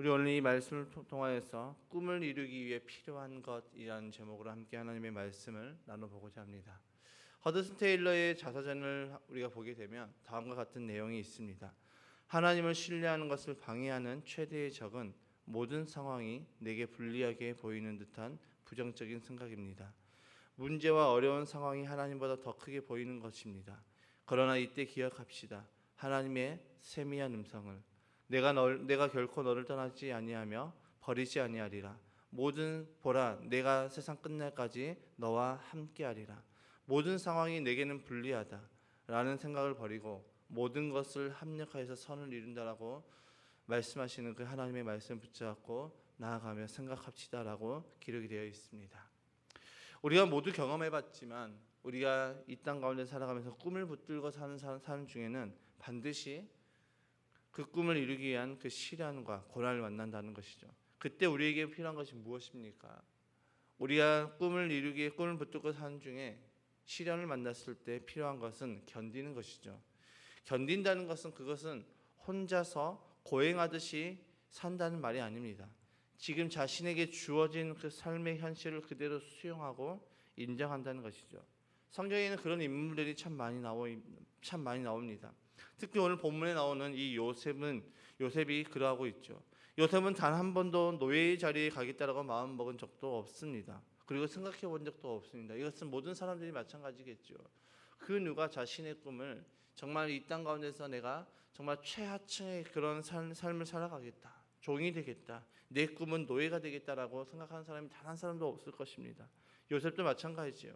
우리 오늘 이 말씀을 통하여서 꿈을 이루기 위해 필요한 것이라는 제목으로 함께 하나님의 말씀을 나눠보고자 합니다. 허드슨 테일러의 자서전을 우리가 보게 되면 다음과 같은 내용이 있습니다. 하나님을 신뢰하는 것을 방해하는 최대의 적은 모든 상황이 내게 불리하게 보이는 듯한 부정적인 생각입니다. 문제와 어려운 상황이 하나님보다 더 크게 보이는 것입니다. 그러나 이때 기억합시다. 하나님의 세미한 음성을 내가 결코 너를 떠나지 아니하며 버리지 아니하리라. 모든 보라 내가 세상 끝날까지 너와 함께하리라. 모든 상황이 내게는 불리하다 라는 생각을 버리고 모든 것을 합력하여서 선을 이룬다라고 말씀하시는 그 하나님의 말씀 붙잡고 나아가며 생각합시다라고 기록이 되어 있습니다. 우리가 모두 경험해봤지만 우리가 이 땅 가운데 살아가면서 꿈을 붙들고 사는 사람 중에는 반드시 그 꿈을 이루기 위한 그 시련과 고난을 만난다는 것이죠. 그때 우리에게 필요한 것이 무엇입니까? 우리가 꿈을 이루기 위해 꿈을 붙들고 사는 중에 시련을 만났을 때 필요한 것은 견디는 것이죠. 견딘다는 것은 그것은 혼자서 고행하듯이 산다는 말이 아닙니다. 지금 자신에게 주어진 그 삶의 현실을 그대로 수용하고 인정한다는 것이죠. 성경에는 그런 인물들이 참 많이 나옵니다. 특히 오늘 본문에 나오는 이 요셉이 그러하고 있죠. 요셉은 단 한 번도 노예의 자리에 가겠다라고 마음 먹은 적도 없습니다. 그리고 생각해 본 적도 없습니다. 이것은 모든 사람들이 마찬가지겠죠. 그 누가 자신의 꿈을 정말 이 땅 가운데서 내가 정말 최하층의 그런 삶을 살아가겠다, 종이 되겠다, 내 꿈은 노예가 되겠다라고 생각하는 사람이 단 한 사람도 없을 것입니다. 요셉도 마찬가지지요.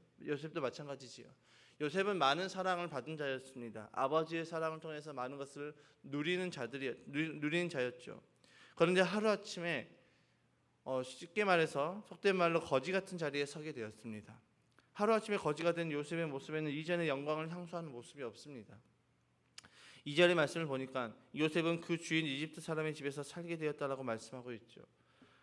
요셉은 많은 사랑을 받은 자였습니다. 아버지의 사랑을 통해서 많은 것을 누리는 자였죠. 그런데 하루아침에 쉽게 말해서 속된 말로 거지 같은 자리에 서게 되었습니다. 하루아침에 거지가 된 요셉의 모습에는 이전의 영광을 향수하는 모습이 없습니다. 2절의 말씀을 보니까 요셉은 그 주인 이집트 사람의 집에서 살게 되었다라고 말씀하고 있죠.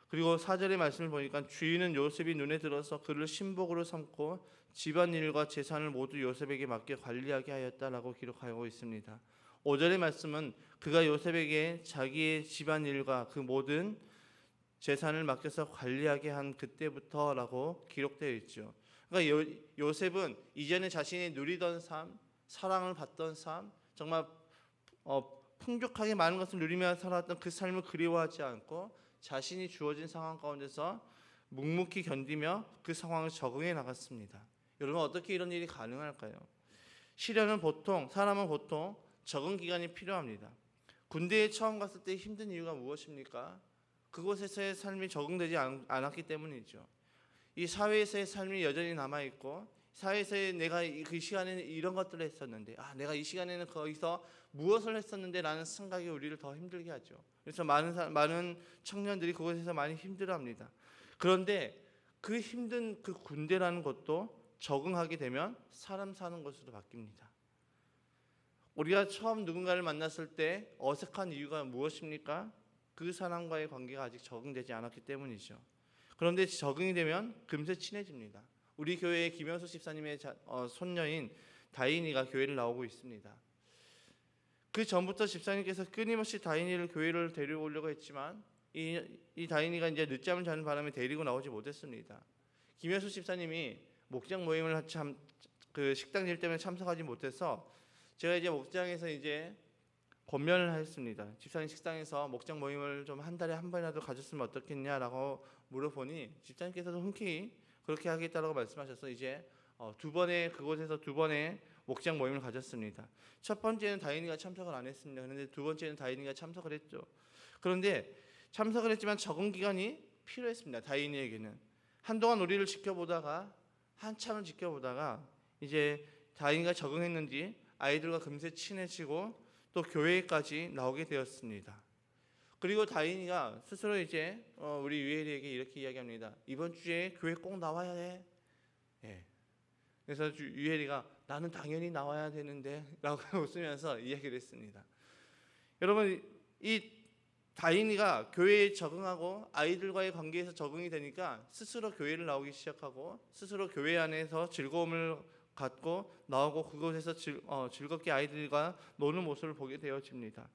그리고 4절의 말씀을 보니까 주인은 요셉이 눈에 들어서 그를 신복으로 삼고 집안일과 재산을 모두 요셉에게 맡겨 관리하게 하였다라고 기록하고 있습니다. 5절의 말씀은 그가 요셉에게 자기의 집안일과 그 모든 재산을 맡겨서 관리하게 한 그때부터라고 기록되어 있죠. 그러니까 요셉은 이전에 자신이 누리던 삶, 사랑을 받던 삶, 정말 풍족하게 많은 것을 누리며 살았던 그 삶을 그리워하지 않고 자신이 주어진 상황 가운데서 묵묵히 견디며 그 상황을 적응해 나갔습니다. 여러분, 어떻게 이런 일이 가능할까요? 사람은 보통 적응 기간이 필요합니다. 군대에 처음 갔을 때 힘든 이유가 무엇입니까? 그곳에서의 삶이 적응되지 않았기 때문이죠. 이 사회에서의 삶이 여전히 남아있고 사회에서의 내가 그 시간에는 이런 것들을 했었는데 내가 이 시간에는 거기서 무엇을 했었는데 라는 생각이 우리를 더 힘들게 하죠. 그래서 많은 청년들이 그곳에서 많이 힘들어합니다. 그런데 그 힘든 그 군대라는 것도 적응하게 되면 사람 사는 곳으로 바뀝니다. 우리가 처음 누군가를 만났을 때 어색한 이유가 무엇입니까? 그 사람과의 관계가 아직 적응되지 않았기 때문이죠. 그런데 적응이 되면 금세 친해집니다. 우리 교회의 김영수 집사님의 손녀인 다인이가 교회를 나오고 있습니다. 그 전부터 집사님께서 끊임없이 다인이를 교회를 데려오려고 했지만 이 다인이가 이제 늦잠을 자는 바람에 데리고 나오지 못했습니다. 김영수 집사님이 목장 모임을 그 식당일 때문에 참석하지 못해서 제가 이제 목장에서 이제 권면을 했습니다. 집사님 식당에서 목장 모임을 좀 한 달에 한 번이라도 가졌으면 어떻겠냐라고 물어보니 집사님께서도 흔쾌히 그렇게 하겠다라고 말씀하셔서 이제 그곳에서 두 번의 목장 모임을 가졌습니다. 첫 번째는 다인이가 참석을 안 했습니다. 그런데 두 번째는 다인이가 참석을 했죠. 그런데 참석을 했지만 적응 기간이 필요했습니다. 다인이에게는 한동안 우리를 한참을 지켜보다가 이제 다인이가 적응했는지 아이들과 금세 친해지고 또 교회까지 나오게 되었습니다. 그리고 다인이가 스스로 이제 우리 유엘이에게 이렇게 이야기합니다. 이번 주에 교회 꼭 나와야 해. 그래서 유엘이가 나는 당연히 나와야 되는데 라고 웃으면서 이야기를 했습니다. 여러분, 이 다인이가 교회에 적응하고 아이들과의 관계에서 적응이 되니까 스스로 교회를 나오기 시작하고 스스로 교회 안에서 즐거움을 갖고 나오고 그곳에서 즐겁게 아이들과 노는 모습을 보게 되어집니다.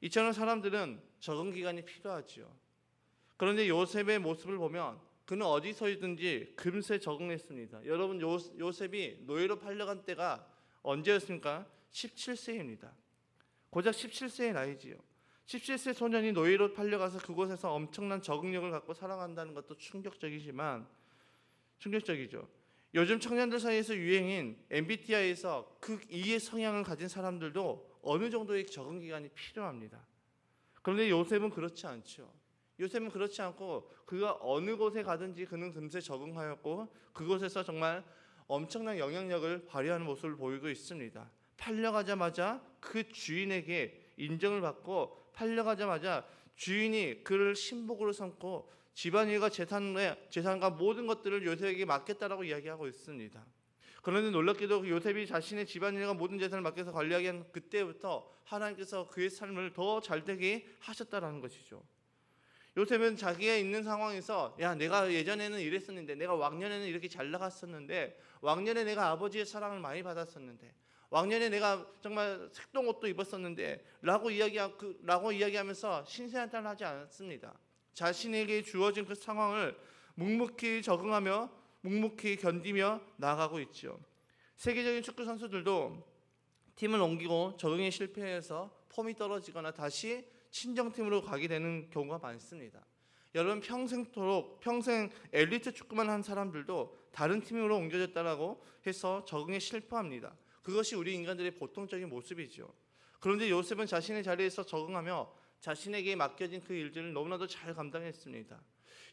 이처럼 사람들은 적응 기간이 필요하지요. 그런데 요셉의 모습을 보면 그는 어디서든지 금세 적응했습니다. 여러분, 요셉이 노예로 팔려간 때가 언제였습니까? 17세입니다. 고작 17세의 나이지요. 17세 소년이 노예로 팔려가서 그곳에서 엄청난 적응력을 갖고 살아간다는 것도 충격적이죠. 요즘 청년들 사이에서 유행인 MBTI에서 극E의 성향을 가진 사람들도 어느 정도의 적응 기간이 필요합니다. 그런데 요셉은 그렇지 않죠. 요셉은 그렇지 않고 그가 어느 곳에 가든지 그는 금세 적응하였고 그곳에서 정말 엄청난 영향력을 발휘하는 모습을 보이고 있습니다. 팔려가자마자 그 주인에게 인정을 받고 팔려가자마자 주인이 그를 신복으로 삼고 집안일과 재산과 모든 것들을 요셉에게 맡겠다라고 이야기하고 있습니다. 그런데 놀랍게도 요셉이 자신의 집안일과 모든 재산을 맡겨서 관리하게 한 그때부터 하나님께서 그의 삶을 더 잘되게 하셨다라는 것이죠. 요셉은 자기가 있는 상황에서 내가 예전에는 이랬었는데, 내가 왕년에는 이렇게 잘 나갔었는데, 왕년에 내가 아버지의 사랑을 많이 받았었는데, 왕년에 내가 정말 색동 옷도 입었었는데 라고 이야기하면서 신세한탄을 하지 않았습니다. 자신에게 주어진 그 상황을 묵묵히 적응하며 묵묵히 견디며 나아가고 있죠. 세계적인 축구 선수들도 팀을 옮기고 적응에 실패해서 폼이 떨어지거나 다시 친정팀으로 가게 되는 경우가 많습니다. 여러분, 평생 엘리트 축구만 한 사람들도 다른 팀으로 옮겨졌다라고 해서 적응에 실패합니다. 그것이 우리 인간들의 보통적인 모습이죠. 그런데 요셉은 자신의 자리에서 적응하며 자신에게 맡겨진 그 일들을 너무나도 잘 감당했습니다.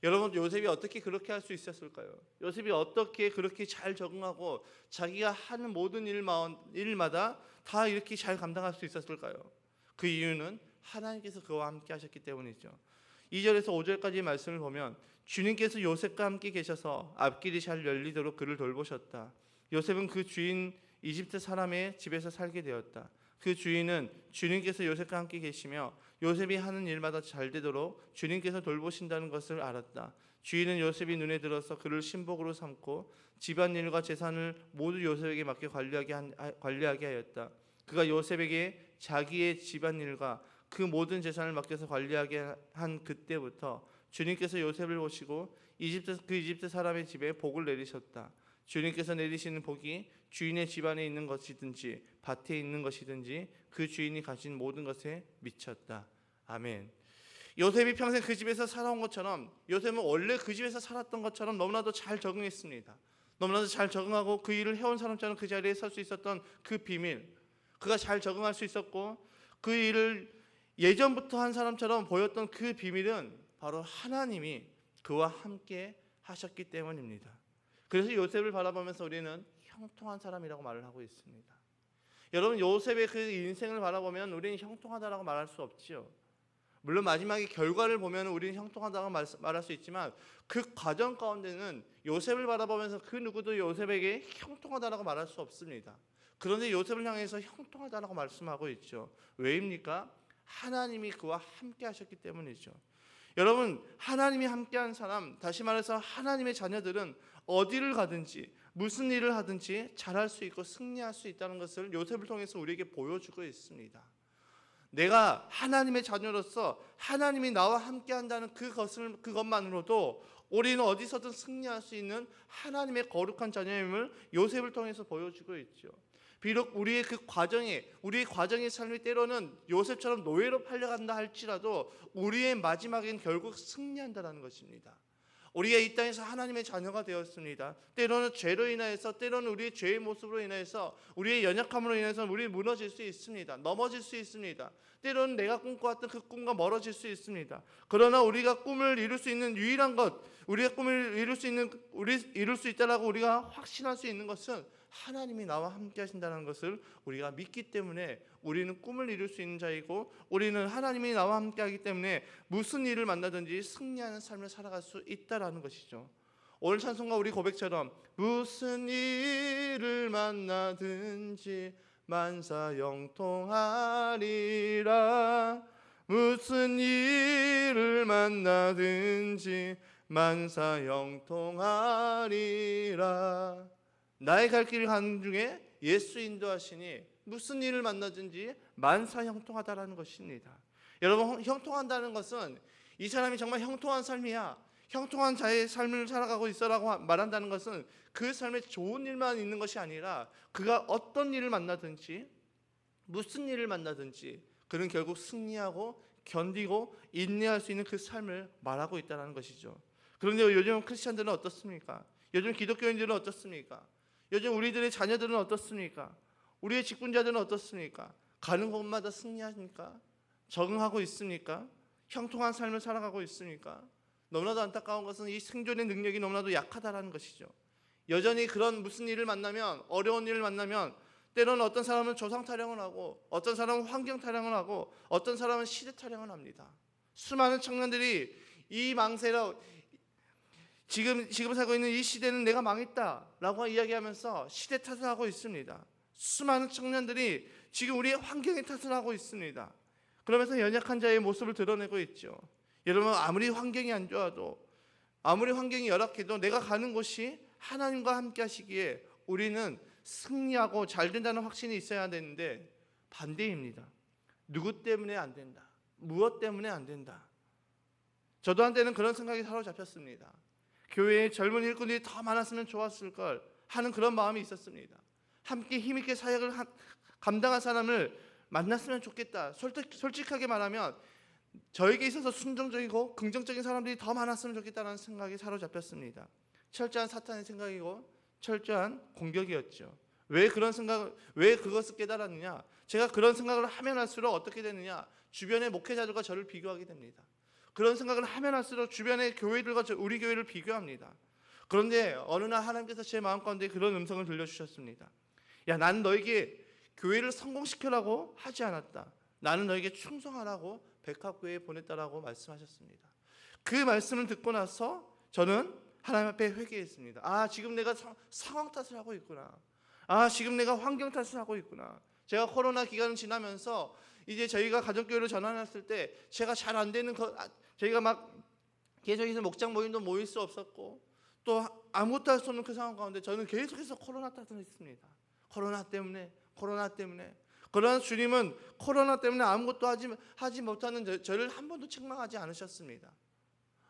여러분, 요셉이 어떻게 그렇게 할 수 있었을까요? 요셉이 어떻게 그렇게 잘 적응하고 자기가 하는 모든 일마다 다 이렇게 잘 감당할 수 있었을까요? 그 이유는 하나님께서 그와 함께 하셨기 때문이죠. 2절에서 5절까지의 말씀을 보면 주님께서 요셉과 함께 계셔서 앞길이 잘 열리도록 그를 돌보셨다. 요셉은 그 주인 이집트 사람의 집에서 살게 되었다. 그 주인은 주님께서 요셉과 함께 계시며 요셉이 하는 일마다 잘 되도록 주님께서 돌보신다는 것을 알았다. 주인은 요셉이 눈에 들어서 그를 신복으로 삼고 집안일과 재산을 모두 요셉에게 맡겨 관리하게 하였다. 그가 요셉에게 자기의 집안일과 그 모든 재산을 맡겨서 관리하게 한 그때부터 주님께서 요셉을 보시고 이집트 사람의 집에 복을 내리셨다. 주님께서 내리시는 복이 주인의 집안에 있는 것이든지 밭에 있는 것이든지 그 주인이 가진 모든 것에 미쳤다. 아멘. 요셉이 평생 그 집에서 살아온 것처럼, 요셉은 원래 그 집에서 살았던 것처럼 너무나도 잘 적응했습니다. 너무나도 잘 적응하고 그 일을 해온 사람처럼 그 자리에 설 수 있었던 그 비밀, 그가 잘 적응할 수 있었고 그 일을 예전부터 한 사람처럼 보였던 그 비밀은 바로 하나님이 그와 함께 하셨기 때문입니다. 그래서 요셉을 바라보면서 우리는 형통한 사람이라고 말을 하고 있습니다. 여러분, 요셉의 그 인생을 바라보면 우리는 형통하다라고 말할 수 없지요. 물론 마지막에 결과를 보면 우리는 형통하다고 말할 수 있지만 그 과정 가운데는 요셉을 바라보면서 그 누구도 요셉에게 형통하다라고 말할 수 없습니다. 그런데 요셉을 향해서 형통하다라고 말씀하고 있죠. 왜입니까? 하나님이 그와 함께 하셨기 때문이죠. 여러분, 하나님이 함께한 사람, 다시 말해서 하나님의 자녀들은 어디를 가든지 무슨 일을 하든지 잘할 수 있고 승리할 수 있다는 것을 요셉을 통해서 우리에게 보여주고 있습니다. 내가 하나님의 자녀로서 하나님이 나와 함께한다는 그것만으로도 우리는 어디서든 승리할 수 있는 하나님의 거룩한 자녀임을 요셉을 통해서 보여주고 있죠. 비록 우리의 과정의 삶이 때로는 요셉처럼 노예로 팔려간다 할지라도 우리의 마지막엔 결국 승리한다는 것입니다. 우리가 이 땅에서 하나님의 자녀가 되었습니다. 때로는 죄로 인하여서, 때로는 우리의 죄의 모습으로 인해서, 우리의 연약함으로 인해서 우리 무너질 수 있습니다. 넘어질 수 있습니다. 때로는 내가 꿈꿔왔던 그 꿈과 멀어질 수 있습니다. 그러나 우리가 꿈을 이룰 수 있는 유일한 것, 우리가 꿈을 이룰 수 있다라고 우리가 확신할 수 있는 것은 하나님이 나와 함께 하신다는 것을 우리가 믿기 때문에 우리는 꿈을 이룰 수 있는 자이고, 우리는 하나님이 나와 함께 하기 때문에 무슨 일을 만나든지 승리하는 삶을 살아갈 수 있다라는 것이죠. 오늘 찬송가 우리 고백처럼 무슨 일을 만나든지 만사 형통하리라, 무슨 일을 만나든지 만사 형통하리라. 나의 갈 길을 가는 중에 예수 인도하시니 무슨 일을 만나든지 만사 형통하다라는 것입니다. 여러분, 형통한다는 것은 이 사람이 정말 형통한 삶이야, 형통한 자의 삶을 살아가고 있어라고 말한다는 것은 그 삶에 좋은 일만 있는 것이 아니라 그가 어떤 일을 만나든지 무슨 일을 만나든지 그는 결국 승리하고 견디고 인내할 수 있는 그 삶을 말하고 있다는 것이죠. 그런데 요즘 크리스천들은 어떻습니까? 요즘 기독교인들은 어떻습니까? 요즘 우리들의 자녀들은 어떻습니까? 우리의 직분자들은 어떻습니까? 가는 곳마다 승리하십니까? 적응하고 있습니까? 형통한 삶을 살아가고 있습니까? 너무나도 안타까운 것은 이 생존의 능력이 너무나도 약하다라는 것이죠. 여전히 그런 무슨 일을 만나면, 어려운 일을 만나면 때로는 어떤 사람은 조상 타령을 하고, 어떤 사람은 환경 타령을 하고, 어떤 사람은 시대 타령을 합니다. 수많은 청년들이 이 망세로 지금 살고 있는 이 시대는 내가 망했다라고 이야기하면서 시대 탓을 하고 있습니다. 수많은 청년들이 지금 우리의 환경의 탓을 하고 있습니다. 그러면서 연약한 자의 모습을 드러내고 있죠. 여러분, 아무리 환경이 안 좋아도, 아무리 환경이 열악해도 내가 가는 곳이 하나님과 함께 하시기에 우리는 승리하고 잘 된다는 확신이 있어야 되는데 반대입니다. 누구 때문에 안 된다, 무엇 때문에 안 된다. 저도 한때는 그런 생각이 사로잡혔습니다. 교회에 젊은 일꾼들이 더 많았으면 좋았을 걸 하는 그런 마음이 있었습니다. 함께 힘있게 사역을 감당한 사람을 만났으면 좋겠다. 솔직하게 말하면 저에게 있어서 순종적이고 긍정적인 사람들이 더 많았으면 좋겠다는 생각이 사로잡혔습니다. 철저한 사탄의 생각이고 철저한 공격이었죠. 왜 그것을 깨달았느냐? 제가 그런 생각을 하면 할수록 어떻게 되느냐? 주변의 목회자들과 저를 비교하게 됩니다. 그런 생각을 하면 할수록 주변의 교회들과 우리 교회를 비교합니다. 그런데 어느 날 하나님께서 제 마음 가운데 그런 음성을 들려주셨습니다. 야, 나는 너에게 교회를 성공시키라고 하지 않았다. 나는 너에게 충성하라고 백합교회에 보냈다라고 말씀하셨습니다. 그 말씀을 듣고 나서 저는 하나님 앞에 회개했습니다. 지금 내가 상황 탓을 하고 있구나. 지금 내가 환경 탓을 하고 있구나. 제가 코로나 기간을 지나면서 이제 저희가 가정교회로 전환했을 때 제가 잘 안 되는 저희가 막 계속해서 목장 모임도 모일 수 없었고 또 아무것도 할 수 없는 그 상황 가운데 저는 계속해서 코로나 탓을 했습니다. 코로나 때문에. 그러나 주님은 코로나 때문에 아무것도 하지 못하는 저를 한 번도 책망하지 않으셨습니다.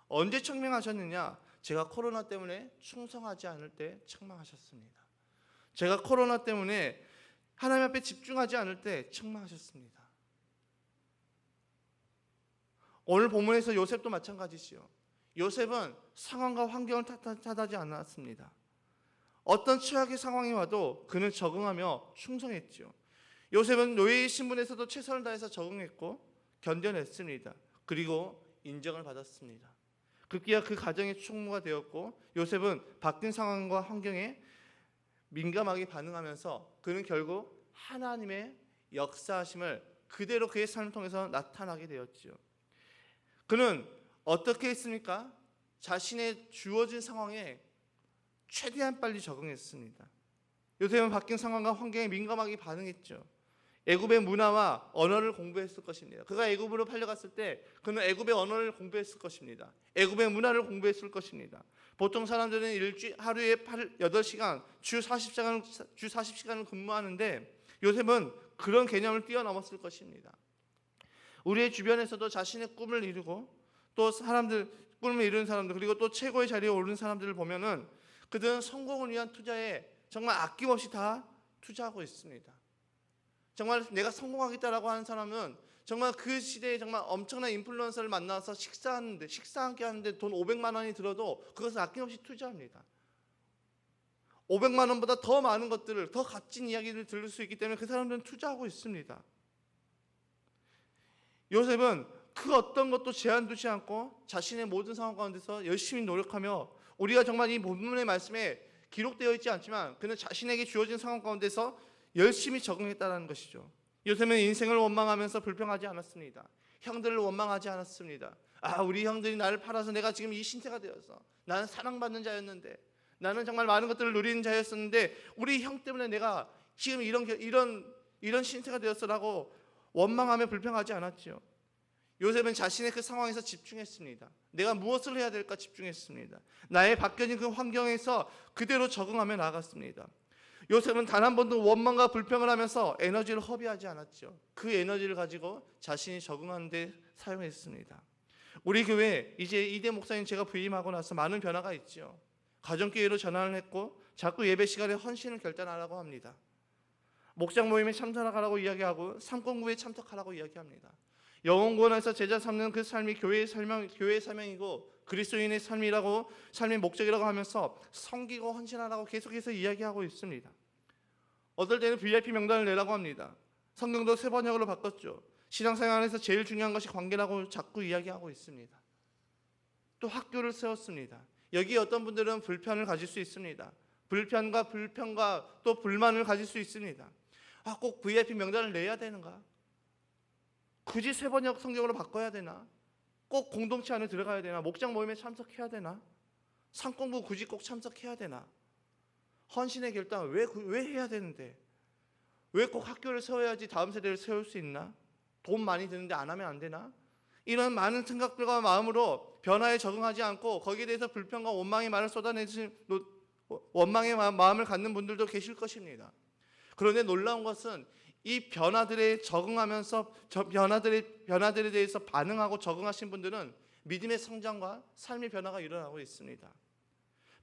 언제 책망하셨느냐? 제가 코로나 때문에 충성하지 않을 때 책망하셨습니다. 제가 코로나 때문에 하나님 앞에 집중하지 않을 때 책망하셨습니다. 오늘 본문에서 요셉도 마찬가지지요. 요셉은 상황과 환경을 탓하지 않았습니다. 어떤 최악의 상황이 와도 그는 적응하며 충성했죠. 요셉은 노예의 신분에서도 최선을 다해서 적응했고 견뎌냈습니다. 그리고 인정을 받았습니다. 급기야 그 가정의 총무가 되었고 요셉은 바뀐 상황과 환경에 민감하게 반응하면서 그는 결국 하나님의 역사하심을 그대로 그의 삶을 통해서 나타나게 되었죠. 그는 어떻게 했습니까? 자신의 주어진 상황에 최대한 빨리 적응했습니다. 요셉은 바뀐 상황과 환경에 민감하게 반응했죠. 애굽의 문화와 언어를 공부했을 것입니다. 그가 애굽으로 팔려갔을 때 그는 애굽의 언어를 공부했을 것입니다. 애굽의 문화를 공부했을 것입니다. 보통 사람들은 하루에 8시간, 주 40시간을 근무하는데 요셉은 그런 개념을 뛰어넘었을 것입니다. 우리의 주변에서도 자신의 꿈을 이루고 또 꿈을 이루는 사람들 그리고 또 최고의 자리에 오르는 사람들을 보면은 그들은 성공을 위한 투자에 정말 아낌없이 다 투자하고 있습니다. 정말 내가 성공하겠다라고 하는 사람은 정말 그 시대에 정말 엄청난 인플루언서를 만나서 식사 함께 하는데 돈 500만 원이 들어도 그것을 아낌없이 투자합니다. 500만 원보다 더 많은 것들을, 더 값진 이야기를 들을 수 있기 때문에 그 사람들은 투자하고 있습니다. 요셉은 그 어떤 것도 제한 두지 않고 자신의 모든 상황 가운데서 열심히 노력하며, 우리가 정말 이 본문의 말씀에 기록되어 있지 않지만 그는 자신에게 주어진 상황 가운데서 열심히 적응했다는 것이죠. 요셉은 인생을 원망하면서 불평하지 않았습니다. 형들을 원망하지 않았습니다. 우리 형들이 나를 팔아서 내가 지금 이 신세가 되어서, 나는 사랑받는 자였는데, 나는 정말 많은 것들을 누리는 자였었는데 우리 형 때문에 내가 지금 이런 신세가 되었어라고 원망하며 불평하지 않았죠. 요셉은 자신의 그 상황에서 집중했습니다. 내가 무엇을 해야 될까 집중했습니다. 나의 바뀌어진 그 환경에서 그대로 적응하며 나아갔습니다. 요셉은 단 한 번도 원망과 불평을 하면서 에너지를 허비하지 않았죠. 그 에너지를 가지고 자신이 적응하는 데 사용했습니다. 우리 교회 이제 이대 목사님 제가 부임하고 나서 많은 변화가 있죠. 가정교회로 전환을 했고 자꾸 예배 시간에 헌신을 결단하라고 합니다. 목장 모임에 참석하라고 이야기하고 삼공부에 참석하라고 이야기합니다. 영혼구원에서 제자 삼는 그 삶이 교회의 사명이고 그리스도인의 삶의 목적이라고 하면서 섬기고 헌신하라고 계속해서 이야기하고 있습니다. 어떨 때는 VIP 명단을 내라고 합니다. 성경도 세 번역으로 바꿨죠. 신앙생활에서 제일 중요한 것이 관계라고 자꾸 이야기하고 있습니다. 또 학교를 세웠습니다. 여기 어떤 분들은 불편을 가질 수 있습니다. 불평과 또 불만을 가질 수 있습니다. 꼭 VIP 명단을 내야 되는가? 굳이 세 번역 성경으로 바꿔야 되나? 꼭 공동체 안에 들어가야 되나? 목장 모임에 참석해야 되나? 상공부 굳이 꼭 참석해야 되나? 헌신의 결단 왜 해야 되는데? 왜 꼭 학교를 세워야지 다음 세대를 세울 수 있나? 돈 많이 드는데 안 하면 안 되나? 이런 많은 생각들과 마음으로 변화에 적응하지 않고 거기에 대해서 불평과 원망의 말을 원망의 마음을 갖는 분들도 계실 것입니다. 그런데 놀라운 것은 이 변화들에 적응하면서 변화들에 대해서 반응하고 적응하신 분들은 믿음의 성장과 삶의 변화가 일어나고 있습니다.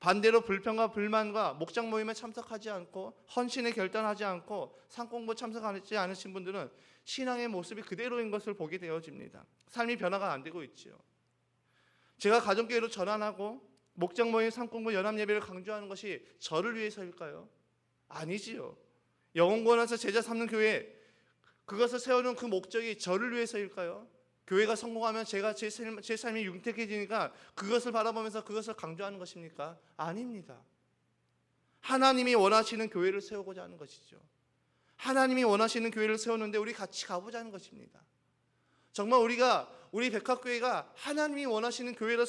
반대로 불평과 불만과 목장 모임에 참석하지 않고 헌신에 결단하지 않고 상공부 참석하지 않으신 분들은 신앙의 모습이 그대로인 것을 보게 되어집니다. 삶이 변화가 안 되고 있죠. 제가 가정교회로 전환하고 목장 모임 상공부 연합 예배를 강조하는 것이 저를 위해서일까요? 아니지요. 영혼구원에서 제자 삼는 교회, 그것을 세우는 그 목적이 저를 위해서일까요? 교회가 성공하면 제 삶이 융택해지니까 그것을 바라보면서 그것을 강조하는 것입니까? 아닙니다. 하나님이 원하시는 교회를 세우고자 하는 것이죠. 하나님이 원하시는 교회를 세우는데 우리 같이 가보자는 것입니다. 정말 우리 백합교회가 하나님이 원하시는 교회를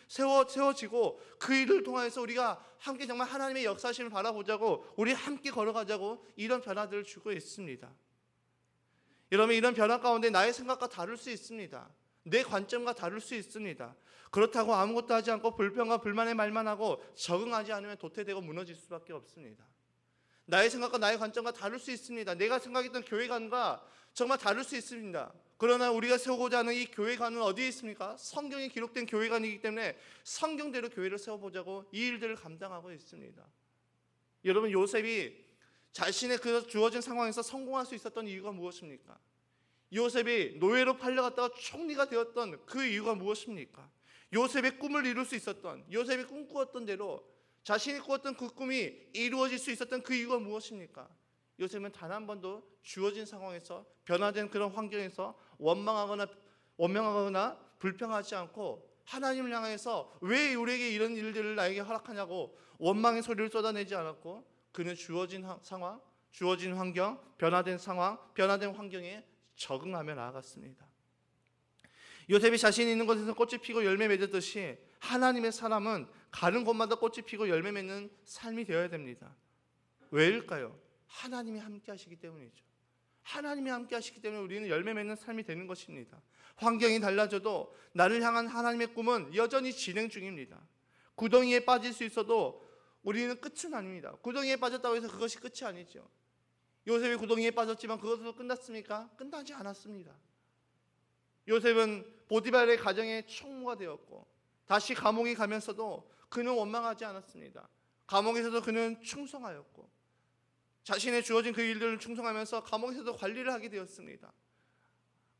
세워지고 그 일을 통해서 우리가 함께 정말 하나님의 역사심을 바라보자고 우리 함께 걸어가자고 이런 변화들을 주고 있습니다. 여러분, 이런 변화 가운데 나의 생각과 다를 수 있습니다. 내 관점과 다를 수 있습니다. 그렇다고 아무것도 하지 않고 불평과 불만의 말만 하고 적응하지 않으면 도태되고 무너질 수밖에 없습니다. 나의 생각과 나의 관점과 다를 수 있습니다. 내가 생각했던 교회관과 정말 다를 수 있습니다. 그러나 우리가 세우고자 하는 이 교회관은 어디에 있습니까? 성경에 기록된 교회관이기 때문에 성경대로 교회를 세워보자고 이 일들을 감당하고 있습니다. 여러분, 요셉이 자신의 그 주어진 상황에서 성공할 수 있었던 이유가 무엇입니까? 요셉이 노예로 팔려갔다가 총리가 되었던 그 이유가 무엇입니까? 요셉의 꿈을 이룰 수 있었던, 요셉이 꿈꾸었던 대로 자신이 꾸었던 그 꿈이 이루어질 수 있었던 그 이유가 무엇입니까? 요셉은 단 한 번도 주어진 상황에서 변화된 그런 환경에서 원망하거나 불평하지 않고 하나님을 향해서 왜 우리에게 이런 일들을 나에게 허락하냐고 원망의 소리를 쏟아내지 않았고 그는 주어진 상황, 주어진 환경, 변화된 상황, 변화된 환경에 적응하며 나아갔습니다. 요셉이 자신이 있는 곳에서 꽃이 피고 열매 맺듯이 하나님의 사람은 가는 곳마다 꽃이 피고 열매 맺는 삶이 되어야 됩니다. 왜일까요? 하나님이 함께 하시기 때문이죠. 하나님이 함께 하시기 때문에 우리는 열매 맺는 삶이 되는 것입니다. 환경이 달라져도 나를 향한 하나님의 꿈은 여전히 진행 중입니다. 구덩이에 빠질 수 있어도 우리는 끝은 아닙니다. 구덩이에 빠졌다고 해서 그것이 끝이 아니죠. 요셉이 구덩이에 빠졌지만 그것으로 끝났습니까? 끝나지 않았습니다. 요셉은 보디발의 가정의 총무가 되었고 다시 감옥에 가면서도 그는 원망하지 않았습니다. 감옥에서도 그는 충성하였고 자신의 주어진 그 일들을 충성하면서 감옥에서도 관리를 하게 되었습니다.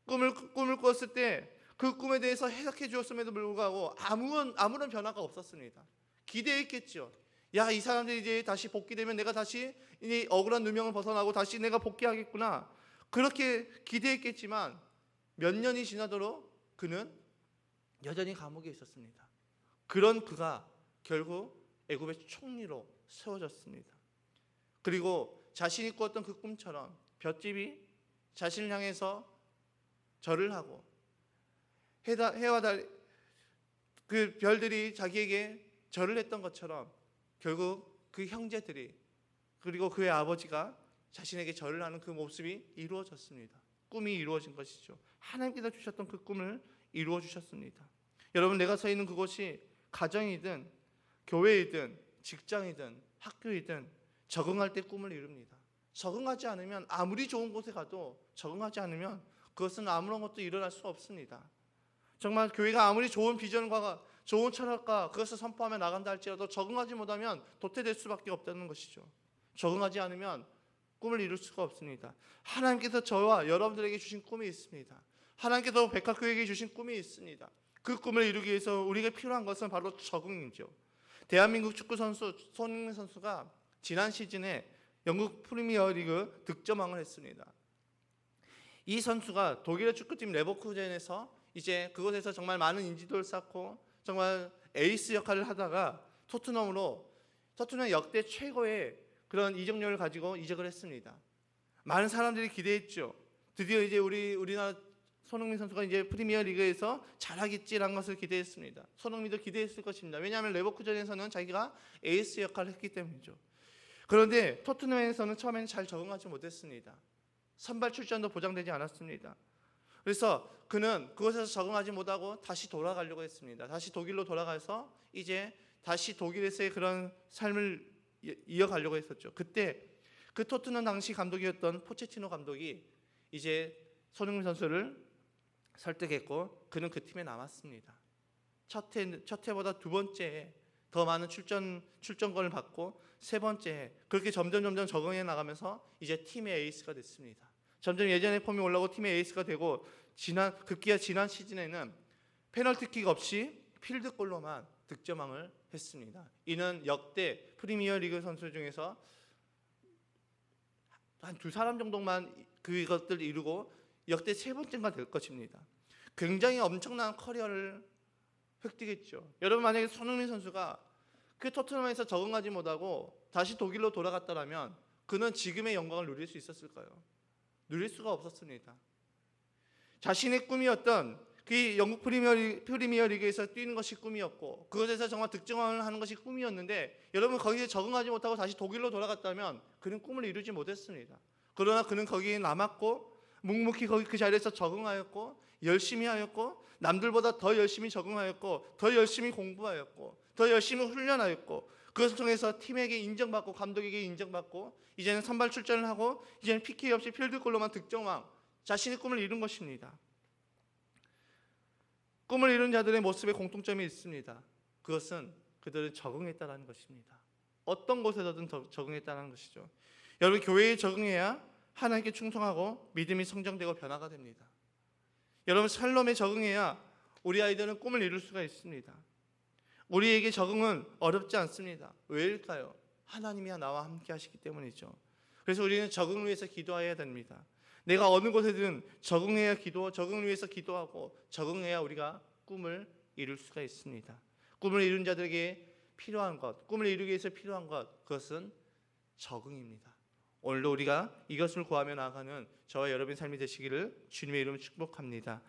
꿈을 꾸었을 때 그 꿈에 대해서 해석해 주었음에도 불구하고 아무런 변화가 없었습니다. 기대했겠죠. 야, 이 사람들이 이제 다시 복귀되면 내가 다시 이 억울한 누명을 벗어나고 다시 내가 복귀하겠구나. 그렇게 기대했겠지만 몇 년이 지나도록 그는 여전히 감옥에 있었습니다. 그런 그가 결국 애굽의 총리로 세워졌습니다. 그리고 자신이 꾸었던 그 꿈처럼 볏짚이 자신을 향해서 절을 하고 해와 달 그 별들이 자기에게 절을 했던 것처럼 결국 그 형제들이 그리고 그의 아버지가 자신에게 절을 하는 그 모습이 이루어졌습니다. 꿈이 이루어진 것이죠. 하나님께서 주셨던 그 꿈을 이루어 주셨습니다. 여러분, 내가 서 있는 그곳이 가정이든 교회이든 직장이든 학교이든 적응할 때 꿈을 이룹니다. 적응하지 않으면 아무리 좋은 곳에 가도 적응하지 않으면 그것은 아무런 것도 일어날 수 없습니다. 정말 교회가 아무리 좋은 비전과 좋은 철학과 그것을 선포하며 나간다 할지라도 적응하지 못하면 도태될 수밖에 없다는 것이죠. 적응하지 않으면 꿈을 이룰 수가 없습니다. 하나님께서 저와 여러분들에게 주신 꿈이 있습니다. 하나님께서 백합교회에게 주신 꿈이 있습니다. 그 꿈을 이루기 위해서 우리에게 필요한 것은 바로 적응이죠. 대한민국 축구 선수 손흥민 선수가 지난 시즌에 영국 프리미어리그 득점왕을 했습니다. 이 선수가 독일의 축구팀 레버쿠젠에서 이제 그곳에서 정말 많은 인지도를 쌓고 정말 에이스 역할을 하다가 토트넘 역대 최고의 그런 이적료를 가지고 이적을 했습니다. 많은 사람들이 기대했죠. 드디어 이제 우리나라 손흥민 선수가 이제 프리미어 리그에서 잘하겠지라는 것을 기대했습니다. 손흥민도 기대했을 것입니다. 왜냐하면 레버쿠젠에서는 자기가 에이스 역할을 했기 때문이죠. 그런데 토트넘에서는 처음에는 잘 적응하지 못했습니다. 선발 출전도 보장되지 않았습니다. 그래서 그는 그곳에서 적응하지 못하고 다시 돌아가려고 했습니다. 다시 독일로 돌아가서 이제 다시 독일에서의 그런 삶을 이어가려고 했었죠. 그때 그 토트넘 당시 감독이었던 포체티노 감독이 이제 손흥민 선수를 설득했고 그는 그 팀에 남았습니다. 첫 해보다 두 번째에 더 많은 출전권을 받고 세 번째 그렇게 점점 적응해 나가면서 이제 팀의 에이스가 됐습니다. 점점 예전의 폼이 올라오고 팀의 에이스가 되고 급기야 지난 시즌에는 페널티킥 없이 필드골로만 득점왕을 했습니다. 이는 역대 프리미어리그 선수 중에서 한 두 사람 정도만 그것들을 이루고 역대 세 번째가 될 것입니다. 굉장히 엄청난 커리어를 획득했죠. 여러분 만약에 손흥민 선수가 그 토트넘에서 적응하지 못하고 다시 독일로 돌아갔다면 그는 지금의 영광을 누릴 수 있었을까요? 누릴 수가 없었습니다. 자신의 꿈이었던 그 영국 프리미어리그에서 뛰는 것이 꿈이었고 그것에서 정말 득점을 하는 것이 꿈이었는데 여러분 거기에 적응하지 못하고 다시 독일로 돌아갔다면 그는 꿈을 이루지 못했습니다. 그러나 그는 거기에 남았고 묵묵히 거기 그 자리에서 적응하였고 열심히 하였고 남들보다 더 열심히 적응하였고 더 열심히 공부하였고 더 열심히 훈련하였고 그것을 통해서 팀에게 인정받고 감독에게 인정받고 이제는 선발 출전을 하고 이제는 PK 없이 필드골로만 득점왕 자신의 꿈을 이룬 것입니다. 꿈을 이룬 자들의 모습에 공통점이 있습니다. 그것은 그들은 적응했다는 것입니다. 어떤 곳에서든 적응했다는 것이죠. 여러분 교회에 적응해야 하나님께 충성하고 믿음이 성장되고 변화가 됩니다. 여러분 샬롬에 적응해야 우리 아이들은 꿈을 이룰 수가 있습니다. 우리에게 적응은 어렵지 않습니다. 왜일까요? 하나님이 나와 함께 하시기 때문이죠. 그래서 우리는 적응을 위해서 기도해야 됩니다. 내가 어느 곳에든 적응을 위해서 기도하고 적응해야 우리가 꿈을 이룰 수가 있습니다. 꿈을 이룬 자들에게 필요한 것, 꿈을 이루기 위해서 필요한 것, 그것은 적응입니다. 오늘도 우리가 이것을 구하며 나아가는 저와 여러분의 삶이 되시기를 주님의 이름으로 축복합니다.